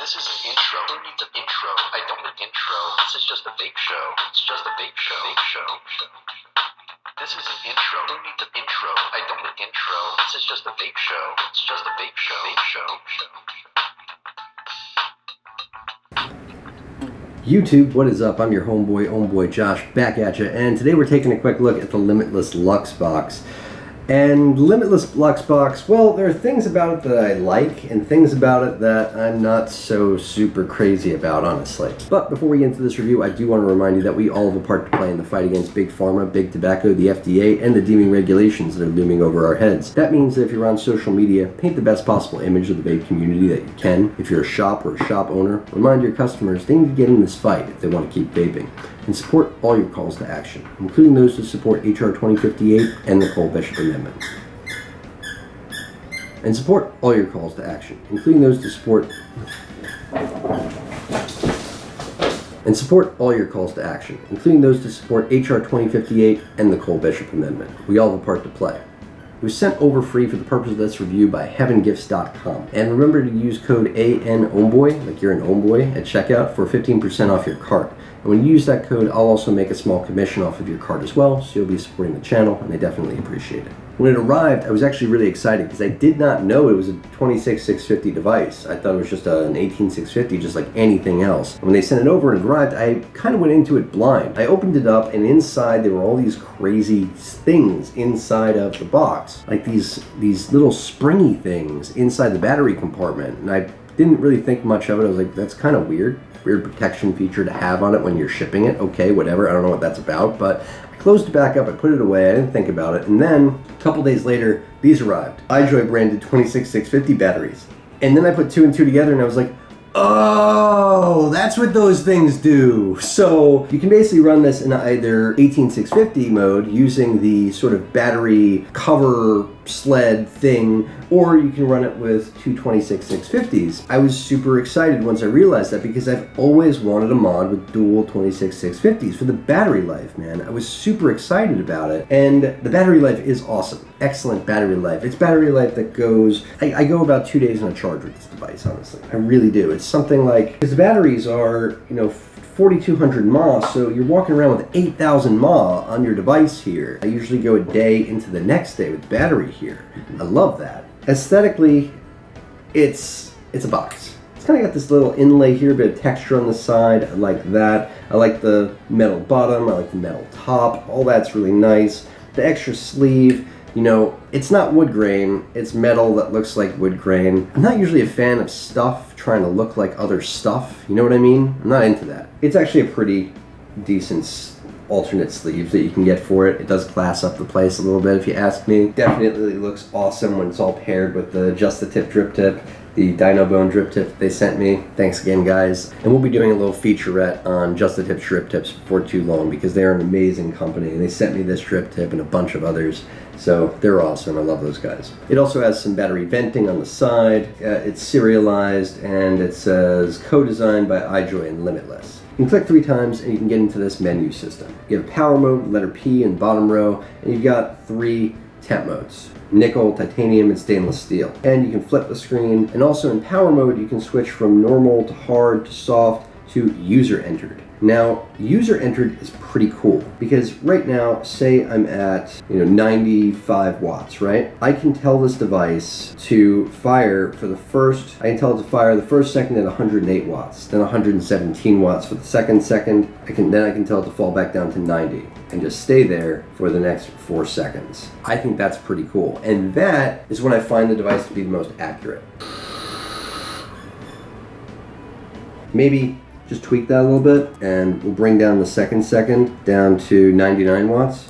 This is an intro. Who needs an intro? I don't need an intro. This is just a vape show. It's just a vape show. Vape show. This is an intro. Who needs an intro? I don't need an intro. This is just a vape show. It's just a vape show. Vape show. YouTube, what is up? I'm your homeboy Josh, back at you, and today we're taking a quick look at the Limitless Lux box. And Limitless Lux box, well, there are things about it that I like and things about it that I'm not so super crazy about, honestly. But before we get into this review, I do want to remind you that we all have a part to play in the fight against Big Pharma, Big Tobacco, the FDA, and the deeming regulations that are looming over our heads. That means that if you're on social media, paint the best possible image of the vape community that you can. If you're a shop or a shop owner, remind your customers they need to get in this fight if they want to keep vaping. And support all your calls to action, including those to support HR 2058 and the Cole-Bishop Amendment. And support all your calls to action, including those to support... And support all your calls to action, including those to support HR 2058 and the Cole-Bishop Amendment. We all have a part to play. It was sent over free for the purpose of this review by heavengifts.com. And remember to use code ANOMBOY, like you're an homeboy, at checkout for 15% off your cart. And when you use that code, I'll also make a small commission off of your cart as well, so you'll be supporting the channel, and I definitely appreciate it. When it arrived, I was actually really excited because I did not know it was a 26650 device. I thought it was just an 18650, just like anything else. When they sent it over and it arrived, I kind of went into it blind. I opened it up, and inside there were all these crazy things inside of the box, like these little springy things inside the battery compartment, and I didn't really think much of it. I was like, that's kind of weird protection feature to have on it when you're shipping it. Okay, whatever, I don't know what that's about, but I closed it back up, I put it away, I didn't think about it, and then a couple days later, these arrived. iJoy branded 26650 batteries. And then I put two and two together and I was like, oh, that's what those things do. So you can basically run this in either 18650 mode using the sort of battery cover sled thing, or you can run it with two 26650s. I was super excited once I realized that because I've always wanted a mod with dual 26650s for the battery life, man. I was super excited about it, and the battery life is awesome. Excellent battery life. It's battery life that goes, I go about 2 days on a charge with this device, honestly. I really do. It's something like, because the batteries are, 4,200 mAh, so you're walking around with 8,000 mAh on your device here. I usually go a day into the next day with battery here. I love that. Aesthetically, it's a box. It's kind of got this little inlay here, a bit of texture on the side. I like that. I like the metal bottom. I like the metal top. All that's really nice. The extra sleeve, it's not wood grain. It's metal that looks like wood grain. I'm not usually a fan of stuff trying to look like other stuff. You know what I mean? I'm not into that. It's actually a pretty decent alternate sleeve that you can get for it. It does class up the place a little bit if you ask me. Definitely looks awesome when it's all paired with the Just the Tip drip tip, the Dino Bone drip tip they sent me. Thanks again, guys. And we'll be doing a little featurette on Just the Tip drip tips before too long because they're an amazing company and they sent me this drip tip and a bunch of others. So they're awesome. I love those guys. It also has some battery venting on the side. It's serialized and it says co-designed by iJoy and Limitless. You can click 3 times and you can get into this menu system. You have power mode, letter P in bottom row, and you've got 3 temp modes: nickel, titanium, and stainless steel. And you can flip the screen, and also in power mode you can switch from normal to hard to soft to user entered. Now, user entered is pretty cool because right now, say I'm at 95 watts, right? I can tell this device to fire for the first, I can tell it to fire the first second at 108 watts, then 117 watts for the second. Then I can tell it to fall back down to 90 and just stay there for the next 4 seconds. I think that's pretty cool. And that is when I find the device to be the most accurate. Maybe just tweak that a little bit and we'll bring down the second down to 99 watts.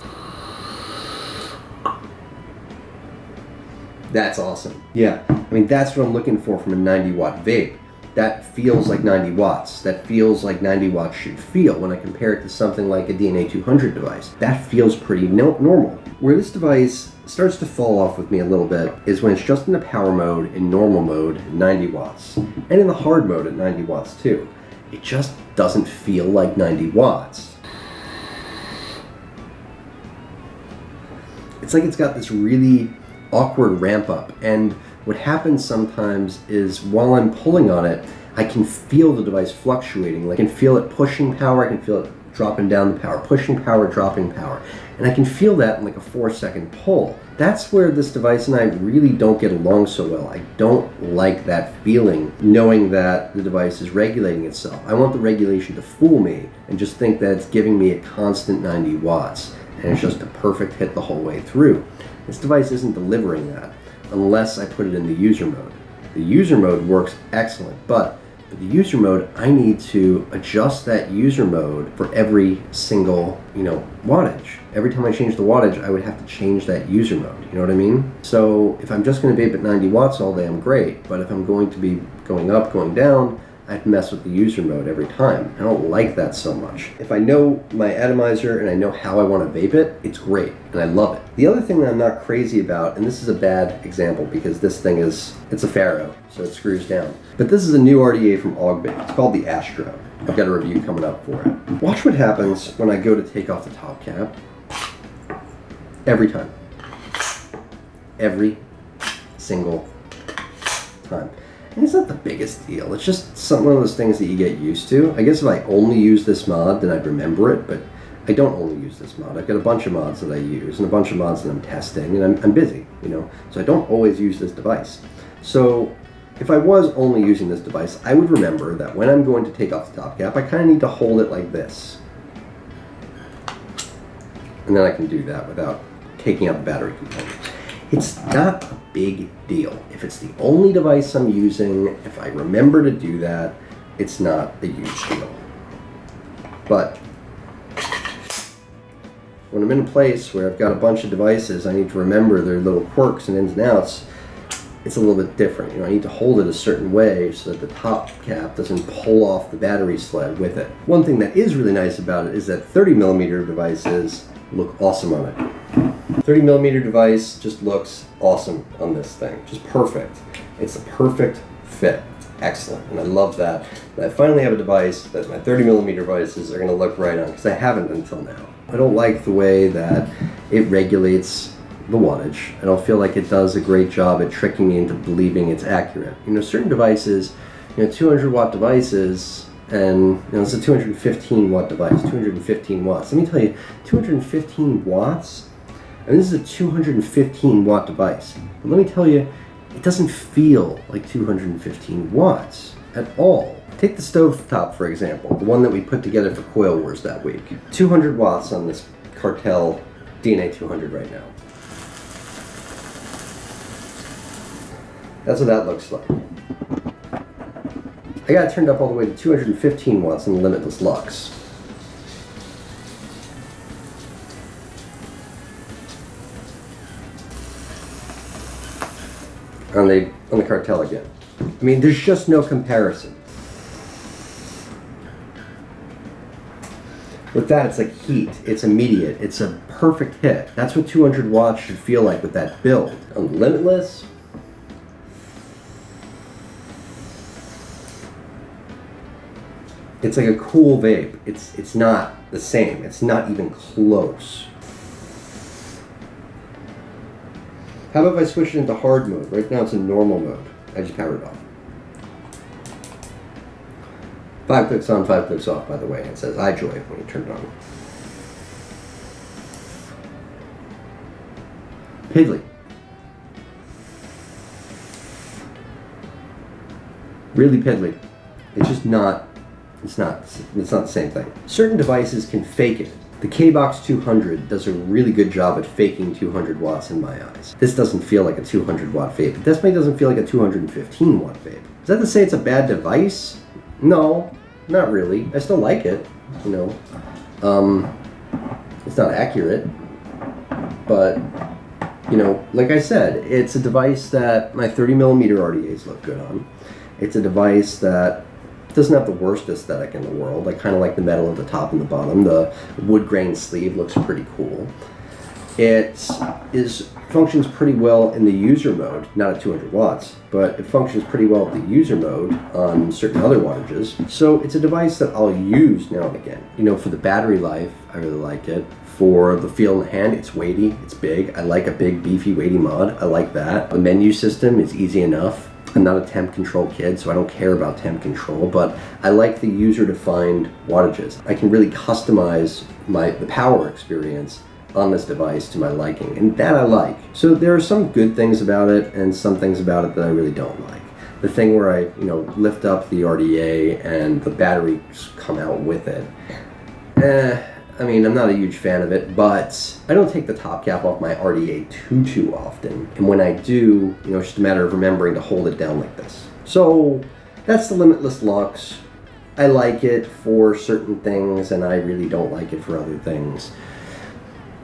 That's awesome. Yeah, I mean, that's what I'm looking for from a 90 watt vape. That feels like 90 watts. That feels like 90 watts should feel when I compare it to something like a DNA 200 device. That feels pretty normal. Where this device starts to fall off with me a little bit is when it's just in the power mode, in normal mode, 90 watts, and in the hard mode at 90 watts too. It just doesn't feel like 90 watts. It's like it's got this really awkward ramp up, and what happens sometimes is while I'm pulling on it, I can feel the device fluctuating. Like I can feel it pushing power, I can feel it dropping down the power, pushing power, dropping power. And I can feel that in like a 4-second pull. That's where this device and I really don't get along so well. I don't like that feeling, knowing that the device is regulating itself. I want the regulation to fool me and just think that it's giving me a constant 90 watts. And it's just a perfect hit the whole way through. This device isn't delivering that unless I put it in the user mode. The user mode works excellent, but for the user mode, I need to adjust that user mode for every single, wattage. Every time I change the wattage, I would have to change that user mode. You know what I mean? So if I'm just going to vape at 90 watts all day, I'm great. But if I'm going to be going up, going down, I have to mess with the user mode every time. I don't like that so much. If I know my atomizer and I know how I want to vape it, it's great, and I love it. The other thing that I'm not crazy about, and this is a bad example because this thing it's a Pharaoh, so it screws down. But this is a new RDA from Augbit. It's called the Astro. I've got a review coming up for it. Watch what happens when I go to take off the top cap. Every time. Every single time. And it's not the biggest deal. It's just one of those things that you get used to. I guess if I only use this mod, then I'd remember it, but I don't only use this mod. I've got a bunch of mods that I use and a bunch of mods that I'm testing, and I'm busy, so I don't always use this device. So if I was only using this device, I would remember that when I'm going to take off the top cap, I kind of need to hold it like this. And then I can do that without taking out the battery components. It's not a big deal. If it's the only device I'm using, if I remember to do that, it's not a huge deal. But when I'm in a place where I've got a bunch of devices, I need to remember their little quirks and ins and outs. It's a little bit different. I need to hold it a certain way so that the top cap doesn't pull off the battery sled with it. One thing that is really nice about it is that 30mm devices look awesome on it. 30mm device just looks awesome on this thing. Just perfect. It's a perfect fit. It's excellent. And I love that. And I finally have a device that my 30mm devices are going to look right on, because I haven't until now. I don't like the way that it regulates the wattage. I don't feel like it does a great job at tricking me into believing it's accurate. Certain devices, 200 watt devices, and it's a 215 watt device, 215 watts. Let me tell you, 215 watts, and this is a 215 watt device. But let me tell you, it doesn't feel like 215 watts at all. Take the stovetop, for example, the one that we put together for Coil Wars that week. 200 watts on this Cartel DNA 200 right now. That's what that looks like. I got it turned up all the way to 215 watts on the Limitless Lux. On the Cartel again. I mean, there's just no comparison. With that, it's like heat. It's immediate. It's a perfect hit. That's what 200 watts should feel like with that build. On Limitless, it's like a cool vape. It's not the same. It's not even close. How about if I switch it into hard mode? Right now it's in normal mode. I just powered it off. 5 clicks on, 5 clicks off, by the way. It says iJoy when you turn it on. Piddly. Really piddly. It's just not, it's not the same thing. Certain devices can fake it. The K-Box 200 does a really good job at faking 200 watts in my eyes. This doesn't feel like a 200 watt vape. It definitely doesn't feel like a 215 watt vape. Is that to say it's a bad device? No, not really. I still like it, It's not accurate, but, like I said, it's a device that my 30mm RDAs look good on. It's a device that doesn't have the worst aesthetic in the world. I kind of like the metal at the top and the bottom. The wood grain sleeve looks pretty cool. It functions pretty well in the user mode, not at 200 watts, but it functions pretty well at the user mode on certain other wattages. So it's a device that I'll use now and again. For the battery life, I really like it. For the feel in the hand, it's weighty, it's big. I like a big, beefy, weighty mod. I like that. The menu system is easy enough. I'm not a temp control kid, so I don't care about temp control, but I like the user-defined wattages. I can really customize the power experience on this device to my liking, and that I like. So there are some good things about it and some things about it that I really don't like. The thing where I, lift up the RDA and the batteries come out with it. I mean, I'm not a huge fan of it, but I don't take the top cap off my RDA too often. And when I do, it's just a matter of remembering to hold it down like this. So that's the Limitless Lux. I like it for certain things, and I really don't like it for other things.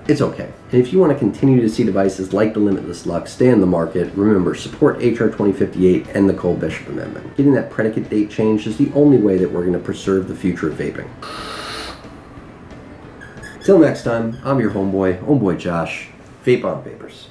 It's okay. And if you want to continue to see devices like the Limitless Lux stay in the market, remember, support HR 2058 and the Cole-Bishop Amendment. Getting that predicate date changed is the only way that we're going to preserve the future of vaping. Till next time, I'm your homeboy Josh. Vape on, Vapers.